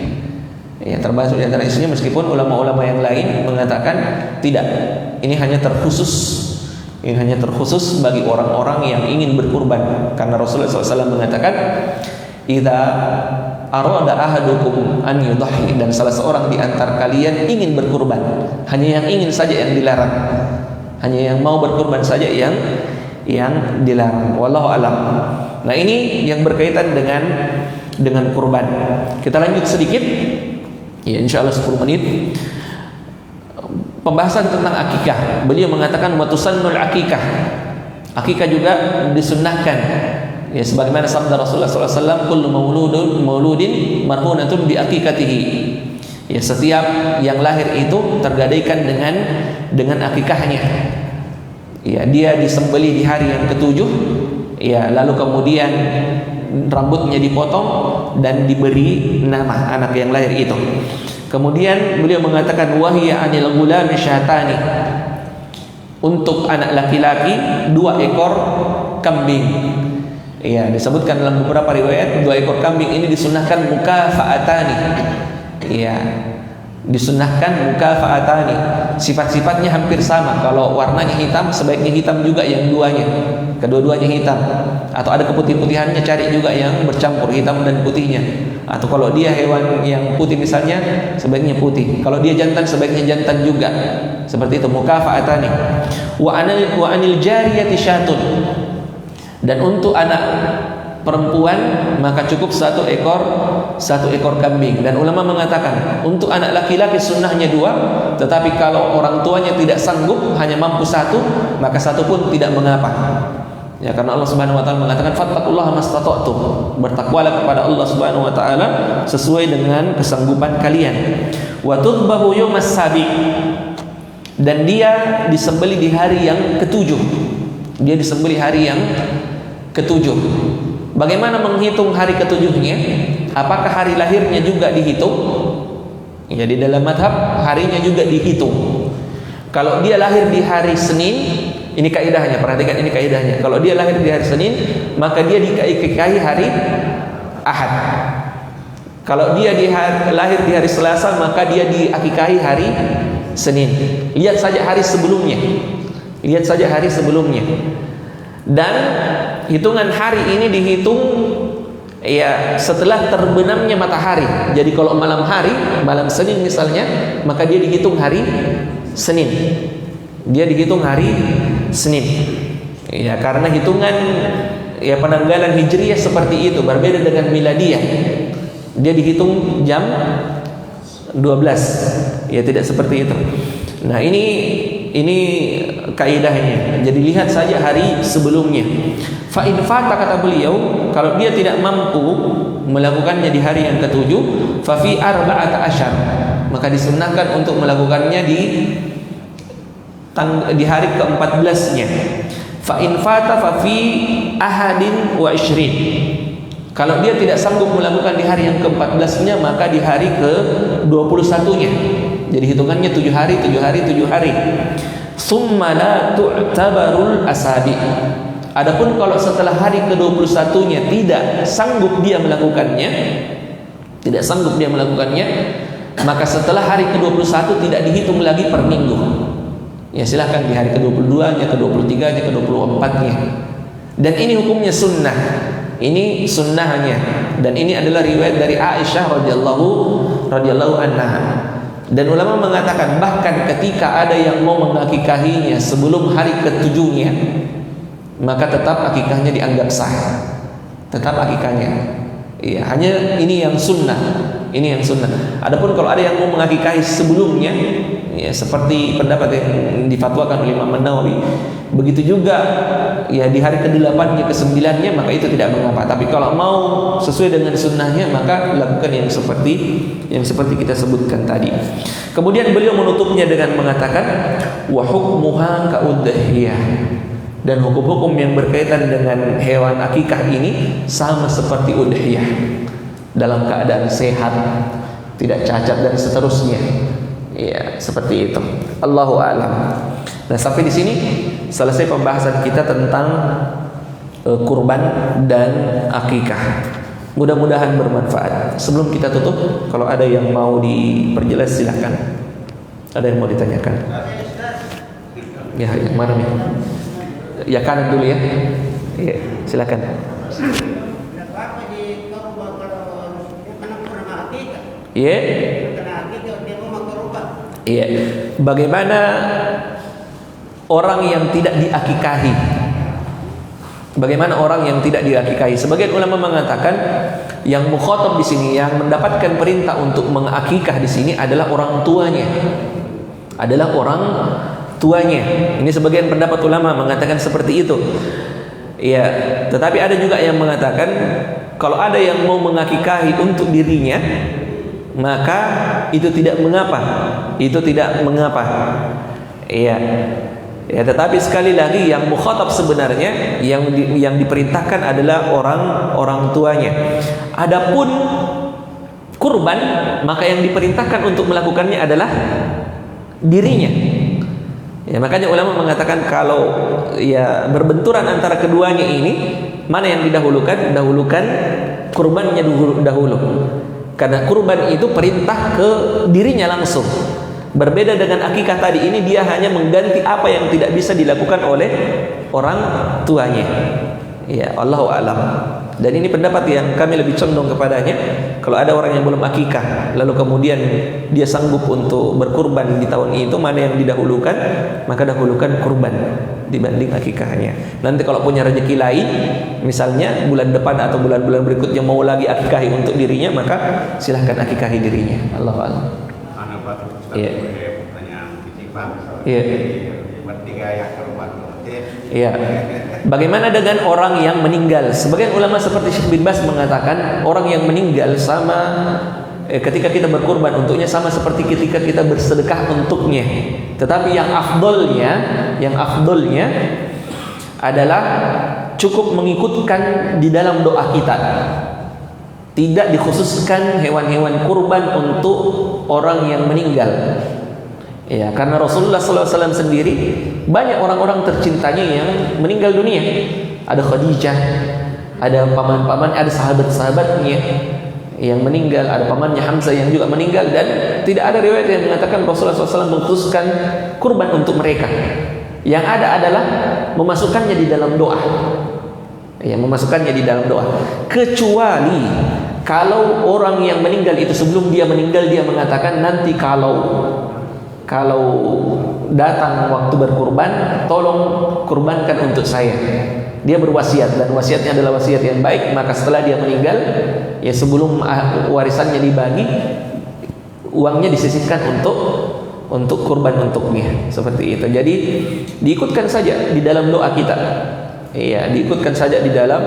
Ya, termasuk di antara isunya, meskipun ulama-ulama yang lain mengatakan tidak. Ini hanya terkhusus bagi orang-orang yang ingin berkurban, karena Rasulullah SAW mengatakan, "Idza arada ahadukum an yudhi," dan salah seorang di antara kalian ingin berkurban, hanya yang ingin saja yang dilarang, hanya yang mau berkurban saja yang dilarang. Wallahu alam. Nah, ini yang berkaitan dengan kurban. Kita lanjut sedikit. Ya, insyaallah 10 menit. Pembahasan tentang akikah. Beliau mengatakan wa tusannul akikah. Akikah juga disunnahkan. Ya, sebagaimana sabda Rasulullah SAW, kullu mauludin marhunatun bi akikatihi. Ya, setiap yang lahir itu tergadaikan dengan akikahnya. Ya, dia disembelih di hari yang ketujuh. Ya, lalu kemudian rambutnya dipotong dan diberi nama anak yang lahir itu. Kemudian beliau mengatakan wahiya anil gulami syatani. Untuk anak laki-laki 2 ekor kambing. Ya, disebutkan dalam beberapa riwayat 2 ekor kambing ini disunnahkan mukafaatani. Ya, disunnahkan mukafaatani. Sifat-sifatnya hampir sama. Kalau warnanya hitam, sebaiknya hitam juga yang kedua-duanya hitam. Atau ada keputih-putihannya, cari juga yang bercampur hitam dan putihnya. Atau kalau dia hewan yang putih misalnya, sebaiknya putih. Kalau dia jantan, sebaiknya jantan juga. Seperti itu, mukafaatani. Wa anil jariyati syatun. Dan untuk anak perempuan maka cukup 1 ekor kambing. Dan ulama mengatakan untuk anak laki-laki sunnahnya 2, tetapi kalau orang tuanya tidak sanggup, hanya mampu 1, maka 1 pun tidak mengapa. Ya, karena Allah Subhanahu wa taala mengatakan fattaqullaha mastata'tum. Bertakwalah kepada Allah Subhanahu wa taala sesuai dengan kesanggupan kalian. Wa tudbahu yaumas sabi. Dan dia disembelih di hari yang ke-7. Dia disembelih hari yang ke-7. Bagaimana menghitung hari ke-7-nya? Apakah hari lahirnya juga dihitung? Ya, di dalam mazhab harinya juga dihitung. Kalau dia lahir di hari Senin, ini kaidahnya, perhatikan ini kaidahnya. Kalau dia lahir di hari Senin, maka dia diakikahi hari Ahad. Kalau dia lahir di hari Selasa, maka dia diakikahi hari Senin. Lihat saja hari sebelumnya. Dan hitungan hari ini dihitung ya setelah terbenamnya matahari. Jadi kalau malam Senin misalnya, maka dia dihitung hari Senin. Ya, karena hitungan ya penanggalan Hijriyah seperti itu, berbeda dengan miladiyah. Dia dihitung jam 12. Ya, tidak seperti itu. Nah, ini kaidahnya. Jadi lihat saja hari sebelumnya. Fa in fata, kata beliau, kalau dia tidak mampu melakukannya di hari yang ke-7, fa fi 14, maka disunnahkan untuk melakukannya di hari ke-14-nya. Fa in fata fa fi ahadin wa ishrin. Kalau dia tidak sanggup melakukan di hari yang ke-14-nya, maka di hari ke-21-nya. Jadi hitungannya 7 hari. Summa la tu'tabarul asabi. Adapun kalau setelah hari ke-21-nya tidak sanggup dia melakukannya, maka setelah hari ke-21 tidak dihitung lagi per minggu. Ya, silahkan di hari ke-22-nya, ke-23-nya, ke-24-nya. Dan ini hukumnya sunnah. Ini sunnahnya. Dan ini adalah riwayat dari Aisyah radhiyallahu anha. Dan ulama mengatakan bahkan ketika ada yang mau mengakikahinya sebelum hari ke-7-nya, maka tetap akikahnya dianggap sah. Tetap akikahnya. Iya, hanya ini yang sunnah. Adapun kalau ada yang mau mengakikahi sebelumnya, ya seperti pendapat yang difatwakan oleh Imam Nawawi, begitu juga ya di hari ke-8-nya, ke-9-nya, maka itu tidak mengapa. Tapi kalau mau sesuai dengan sunnahnya, maka lakukan yang seperti kita sebutkan tadi. Kemudian beliau menutupnya dengan mengatakan wa hukmuha ka'udhiyah. Dan hukum-hukum yang berkaitan dengan hewan akikah ini sama seperti udhiyah, dalam keadaan sehat, tidak cacat dan seterusnya. Ya, seperti itu. Allahu a'lam. Nah, sampai di sini selesai pembahasan kita tentang kurban dan akikah. Mudah-mudahan bermanfaat. Sebelum kita tutup, kalau ada yang mau diperjelas silahkan. Ada yang mau ditanyakan? Ya, yang mana nih? Ya kanan dulu ya. Iya, silakan. Iya. Iya. Bagaimana orang yang tidak diakikahi? Bagaimana orang yang tidak diakikahi? Sebagian ulama mengatakan yang mukhatab di sini, yang mendapatkan perintah untuk mengakikah di sini adalah orang tuanya. Adalah orang tuanya. Ini sebagian pendapat ulama mengatakan seperti itu. Ya, tetapi ada juga yang mengatakan kalau ada yang mau mengakikahi untuk dirinya, maka itu tidak mengapa. Itu tidak mengapa. Iya. Ya, tetapi sekali lagi yang mukhatab sebenarnya yang diperintahkan adalah orang tuanya. Adapun kurban, maka yang diperintahkan untuk melakukannya adalah dirinya. Ya, makanya ulama mengatakan kalau ya berbenturan antara keduanya ini, mana yang didahulukan? Dahulukan kurbannya dahulu. Karena kurban itu perintah ke dirinya langsung. Berbeda dengan akikah tadi, ini dia hanya mengganti apa yang tidak bisa dilakukan oleh orang tuanya. Ya, Allahu a'lam. Dan ini pendapat yang kami lebih condong kepadanya. Kalau ada orang yang belum akikah, lalu kemudian dia sanggup untuk berkurban di tahun itu, mana yang didahulukan? Maka dahulukan kurban dibanding akikahnya. Nanti kalau punya rezeki lain, misalnya bulan depan atau bulan-bulan berikutnya mau lagi akikahi untuk dirinya, maka silahkan akikahi dirinya. Allahu a'lam. Iya. Iya. Iya. Bagaimana dengan orang yang meninggal? Sebagian ulama seperti Syekh bin Baz mengatakan orang yang meninggal sama ketika kita berkurban untuknya sama seperti ketika kita bersedekah untuknya. Tetapi yang afdolnya adalah cukup mengikutkan di dalam doa kita. Tidak dikhususkan hewan-hewan kurban untuk orang yang meninggal. Ya, karena Rasulullah SAW sendiri banyak orang-orang tercintanya yang meninggal dunia. Ada Khadijah, ada paman-paman, ada sahabat-sahabatnya yang meninggal, ada pamannya Hamzah yang juga meninggal, dan tidak ada riwayat yang mengatakan Rasulullah SAW mengkhususkan kurban untuk mereka. Yang ada adalah memasukkannya di dalam doa. Ya, memasukkannya di dalam doa. Kecuali kalau orang yang meninggal itu sebelum dia meninggal dia mengatakan nanti kalau datang waktu berkurban, tolong kurbankan untuk saya. Dia berwasiat dan wasiatnya adalah wasiat yang baik. Maka setelah dia meninggal, ya sebelum warisannya dibagi, uangnya disisihkan untuk kurban untuknya. Seperti itu. Jadi diikutkan saja di dalam doa kita. Iya, diikutkan saja di dalam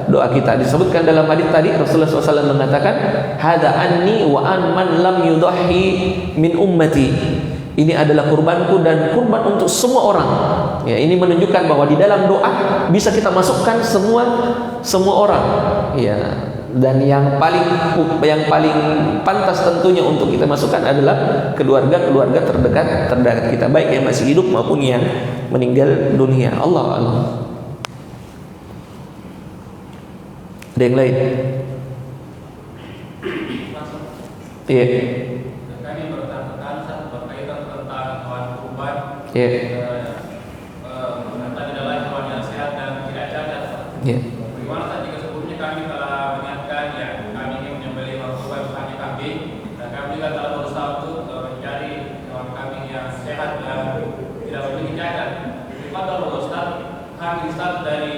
doa kita. Disebutkan dalam hadis tadi Rasulullah SAW mengatakan, "Hadza anni wa an man lam yudhi min ummati." Ini adalah kurbanku dan kurban untuk semua orang. Ya, ini menunjukkan bahwa di dalam doa bisa kita masukkan semua orang. Ya, dan yang paling pantas tentunya untuk kita masukkan adalah keluarga terdekat kita, baik yang masih hidup maupun yang meninggal dunia. Allah. Ada yang lain? Iya.
Kami bertanya berkaitan tentang hewan kurban.
Iya.
Tadi adalah hewan yang sehat dan tidak cacat.
Iya.
Bagaimana jika sebelumnya kami telah menyiapkan ya kami ingin menyembelih hewan kurban misalnya kambing, dan kami juga telah berusaha untuk mencari hewan kambing yang sehat dan tidak memiliki cacat. Bagaimana kalau Ustaz kami start dari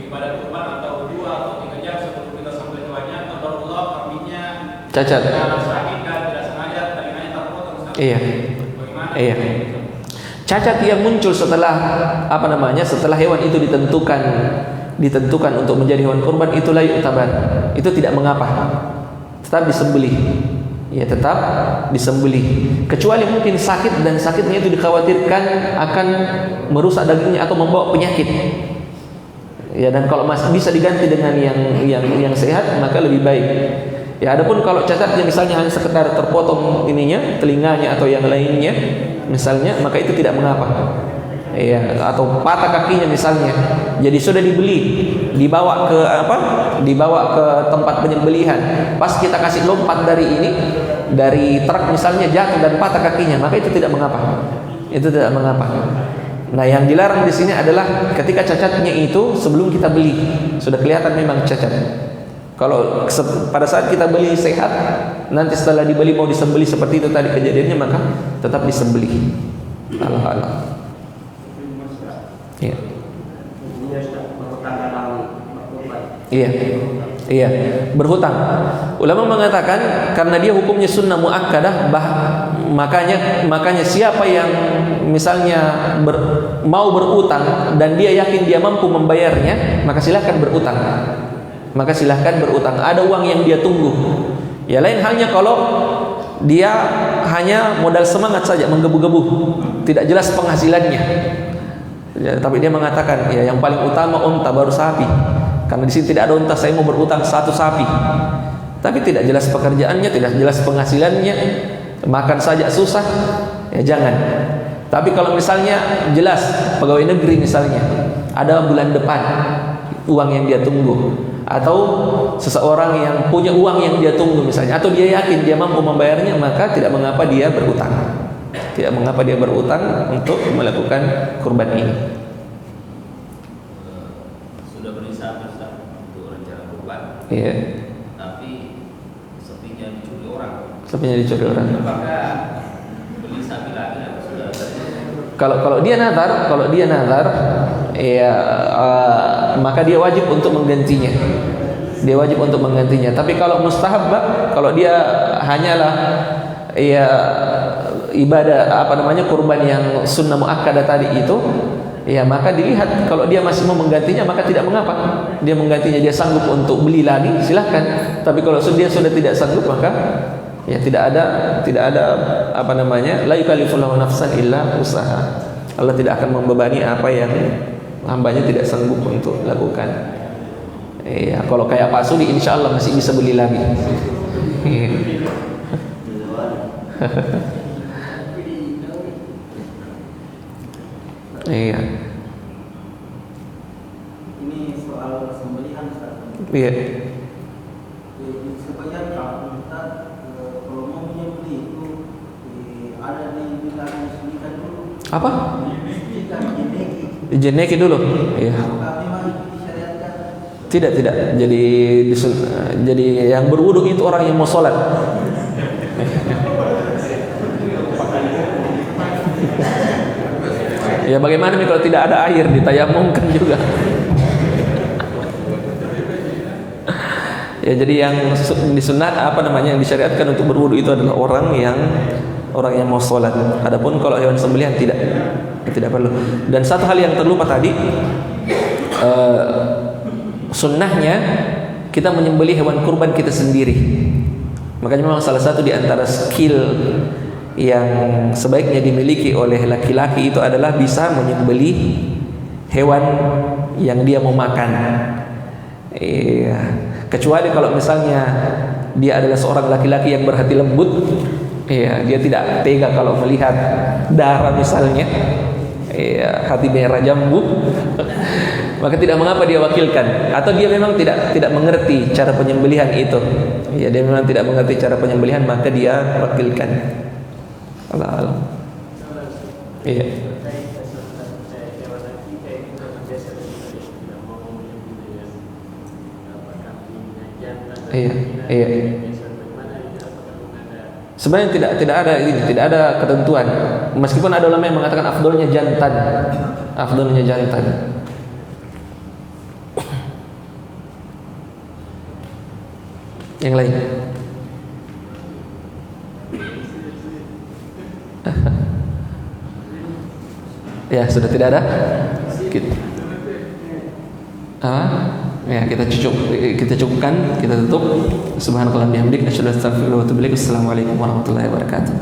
ibadah kurban atau 2 atau 3 jam sebelum kita sembelih hewannya, atau Allah kambingnya
Cacat.
sakit dan tidak sengaja telinganya terpotong.
Iya.
Bagaimana?
Iya. Cacat yang muncul setelah setelah hewan itu ditentukan untuk menjadi hewan kurban, itulah yu'tabar. Itu tidak mengapa. Tetap disembelih. Ya, tetap disembelih. Kecuali mungkin sakit dan sakitnya itu dikhawatirkan akan merusak dagingnya atau membawa penyakit. Ya, dan kalau masih bisa diganti dengan yang sehat, maka lebih baik. Ya, adapun kalau cacatnya misalnya hanya sekedar terpotong telinganya atau yang lainnya misalnya, maka itu tidak mengapa. ya, atau patah kakinya misalnya, jadi sudah dibawa ke tempat penyembelihan, pas kita kasih lompat dari truk misalnya, jatuh dan patah kakinya, maka itu tidak mengapa. Nah, yang dilarang di sini adalah ketika cacatnya itu sebelum kita beli sudah kelihatan memang cacat. Kalau pada saat kita beli sehat, nanti setelah dibeli mau disembelih seperti itu tadi kejadiannya, maka tetap disembelih. Allah. Iya. Iya, berhutang. Ulama mengatakan karena dia hukumnya sunnah muakkadah, makanya siapa yang misalnya mau berutang dan dia yakin dia mampu membayarnya, maka silahkan berutang. Ada uang yang dia tunggu. Ya, lain halnya kalau dia hanya modal semangat saja, menggebu-gebu, tidak jelas penghasilannya. Ya, tapi dia mengatakan, ya yang paling utama unta baru sapi. Karena di sini tidak ada unta, saya mau berutang 1 sapi. Tapi tidak jelas pekerjaannya, tidak jelas penghasilannya, makan saja susah, ya jangan. Tapi kalau misalnya jelas pegawai negeri misalnya, ada bulan depan uang yang dia tunggu, atau seseorang yang punya uang yang dia tunggu misalnya, atau dia yakin dia mampu membayarnya, maka tidak mengapa dia berutang. Tidak mengapa dia berutang untuk melakukan kurban ini.
Sudah berusaha untuk rencana kurban.
Iya.
Tapi sapinya dicuri orang.
Apakah
beli sapi lagi atau sudah?
Kalau dia nazar, ya maka dia wajib untuk menggantinya. Tapi kalau mustahab, kalau dia hanyalah ya ibadah kurban yang sunnah muakkadah tadi itu, ya maka dilihat kalau dia masih mau menggantinya, maka tidak mengapa. Dia menggantinya, dia sanggup untuk beli lagi, silahkan. Tapi kalau dia sudah tidak sanggup, maka ya tidak ada la yukallifullahu nafsan illa usaha. Allah tidak akan membebani apa yang hambanya tidak sanggup untuk lakukan. Ya, kalau kayak Pak Sudi, insya Allah masih bisa beli lagi. Iya.
Ini soal sembelihan, Ustaz.
Iya.
Supaya kalau mau menyembelih itu ada di belakang disembelihkan dulu.
Apa?
Disembelihkan
Jeneki dulu. Iya.
Memang itu disyariatkan.
Tidak. Jadi yang berwudu itu orang yang mau sholat. Ya bagaimana nih kalau tidak ada air, ditayamumkan juga. Ya, jadi yang disunat yang disyariatkan untuk berwudu itu adalah orang yang mau sholat. Adapun kalau hewan sembelihan tidak perlu. Dan satu hal yang terlupa tadi, sunnahnya kita menyembelih hewan kurban kita sendiri. Makanya memang salah satu di antara skill yang sebaiknya dimiliki oleh laki-laki itu adalah bisa menyembelih hewan yang dia mau makan. Iya. Kecuali kalau misalnya dia adalah seorang laki-laki yang berhati lembut, iya, dia tidak tega kalau melihat darah misalnya, iya, hati merah jambu, maka tidak mengapa dia wakilkan. Atau dia memang tidak mengerti cara penyembelihan itu, iya, dia memang tidak mengerti cara penyembelihan, maka dia wakilkan. Allah. Iya. Iya. Sebenarnya tidak ada ketentuan. Meskipun ada ulama yang mengatakan afdolnya jantan. Yang lain. Ya, sudah tidak ada. Ya, kita cukupkan, kita tutup. Subhanakallahumma bihamdika asyhadu an la ilaha illa anta astaghfiruka wa atubu ilaik. Assalamualaikum warahmatullahi wabarakatuh.